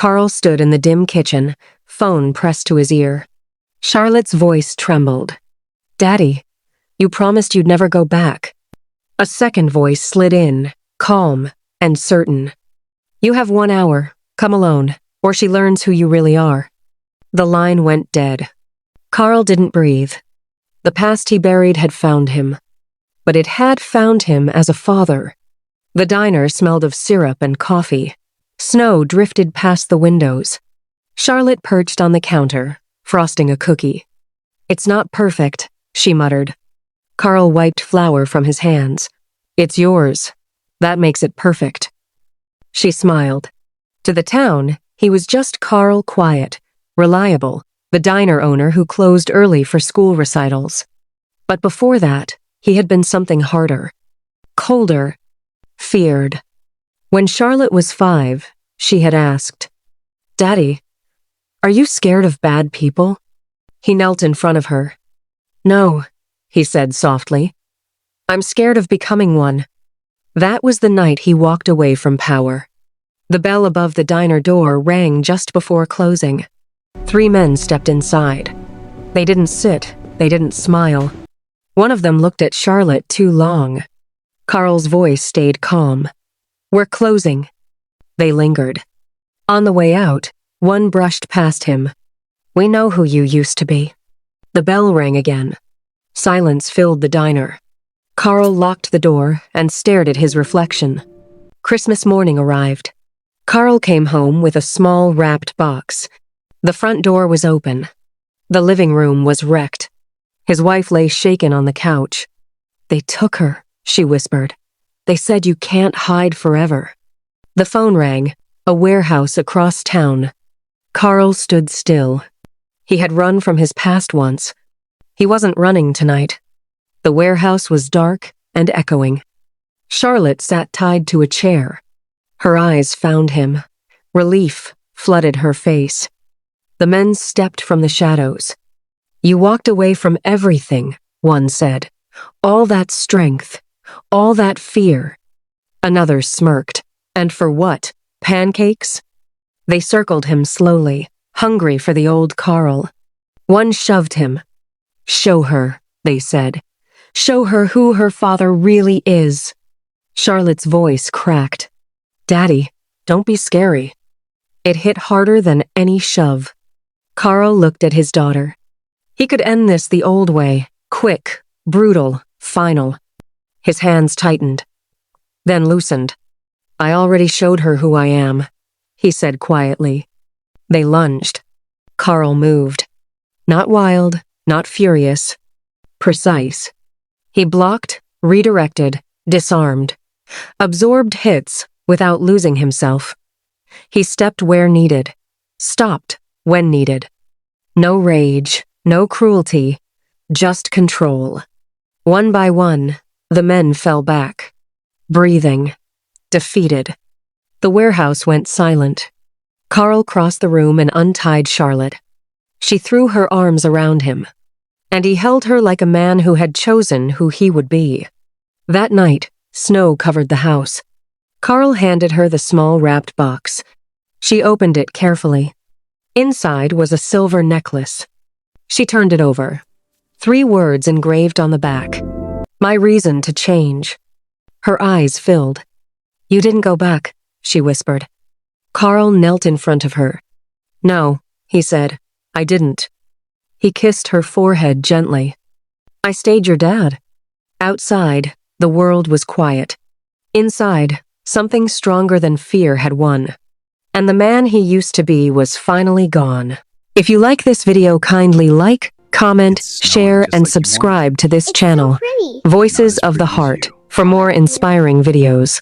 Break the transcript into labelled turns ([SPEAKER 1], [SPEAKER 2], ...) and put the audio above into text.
[SPEAKER 1] Carl stood in the dim kitchen, phone pressed to his ear. Charlotte's voice trembled. "Daddy, you promised you'd never go back." A second voice slid in, calm and certain. "You have 1 hour. Come alone, or she learns who you really are." The line went dead. Carl didn't breathe. The past he buried had found him. But it had found him as a father. The diner smelled of syrup and coffee. Snow drifted past the windows. Charlotte perched on the counter, frosting a cookie. "It's not perfect," she muttered. Carl wiped flour from his hands. "It's yours. That makes it perfect." She smiled. To the town, he was just Carl Quiet, reliable, the diner owner who closed early for school recitals. But before that, he had been something harder. Colder. Feared. When Charlotte was 5, she had asked, "Daddy, are you scared of bad people?" He knelt in front of her. "No," he said softly. "I'm scared of becoming one." That was the night he walked away from power. The bell above the diner door rang just before closing. 3 men stepped inside. They didn't sit, they didn't smile. One of them looked at Charlotte too long. Carl's voice stayed calm. "We're closing." They lingered. On the way out, one brushed past him. "We know who you used to be." The bell rang again. Silence filled the diner. Carl locked the door and stared at his reflection. Christmas morning arrived. Carl came home with a small wrapped box. The front door was open. The living room was wrecked. His wife lay shaken on the couch. "They took her," she whispered. "They said you can't hide forever." The phone rang, a warehouse across town. Carl stood still. He had run from his past once. He wasn't running tonight. The warehouse was dark and echoing. Charlotte sat tied to a chair. Her eyes found him. Relief flooded her face. The men stepped from the shadows. "You walked away from everything," one said. "All that strength, all that fear." Another smirked. "And for what? Pancakes?" They circled him slowly, hungry for the old Carl. One shoved him. "Show her," they said. "Show her who her father really is." Charlotte's voice cracked. "Daddy, don't be scary." It hit harder than any shove. Carl looked at his daughter. He could end this the old way, quick, brutal, final. His hands tightened, then loosened. "I already showed her who I am," he said quietly. They lunged. Carl moved. Not wild, not furious. Precise. He blocked, redirected, disarmed. Absorbed hits without losing himself. He stepped where needed. Stopped when needed. No rage, no cruelty, just control. One by one, the men fell back. Breathing. Defeated. The warehouse went silent. Carl crossed the room and untied Charlotte. She threw her arms around him, and he held her like a man who had chosen who he would be. That night, snow covered the house. Carl handed her the small wrapped box. She opened it carefully. Inside was a silver necklace. She turned it over. 3 words engraved on the back. "My reason to change." Her eyes filled. "You didn't go back," she whispered. Carl knelt in front of her. "No," he said, "I didn't." He kissed her forehead gently. "I stayed your dad." Outside, the world was quiet. Inside, something stronger than fear had won. And the man he used to be was finally gone. If you like this video, kindly like, comment, share, and subscribe to this channel, Voices of the Heart, for more inspiring videos.